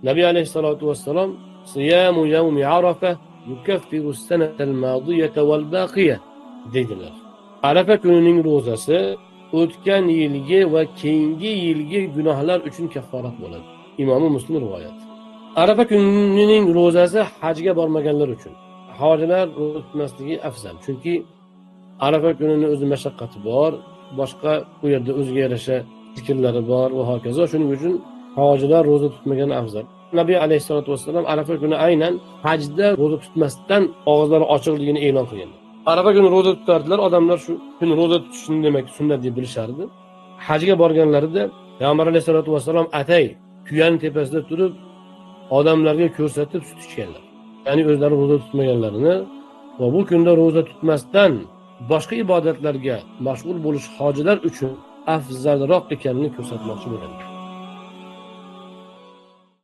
Nabiy alayhissalatu vassalam siyamu yawmi arafa yukaffiru as-sanatal madiyata wal baqiya dedilar. Arafa kunining ro'zasi o'tgan yilgi va keyingi yilgi gunohlar uchun kafforat bo'ladi. Imom Muslim rivoyat. Arafa kunining ro'zasi hajga bormaganlar uchun. Hojilar ro'za tutmasligi afzal. Chunki Arafa kunining o'zi mashaqqati bor, boshqa u yerda o'ziga yarasha zikrlari bor va hokazo. Shuning uchun hojilar ro'za tutmagani afzal. Nabiy alayhissalatu vassalam Arafa kuni aynan hajda ro'za tutmasdan og'izlari ochiqligini e'lon qilgan. Arafa kuni ro'za tutardilar, odamlar shu kuni ro'za tutishni demak sunnat deb bilishardi. Hajga borganlarida Payg'ambar alayhissalatu vassalam atay tuyaning tepasida turib odamlarga ko'rsatib sut ichganlar. Ya'ni o'zlari ro'za tutmaganlarini va bu kunda ro'za tutmasdan boshqa ibodatlarga mashg'ul bo'lish hojilar uchun afzalroq ekanini ko'rsatmoqchi bo'ladi.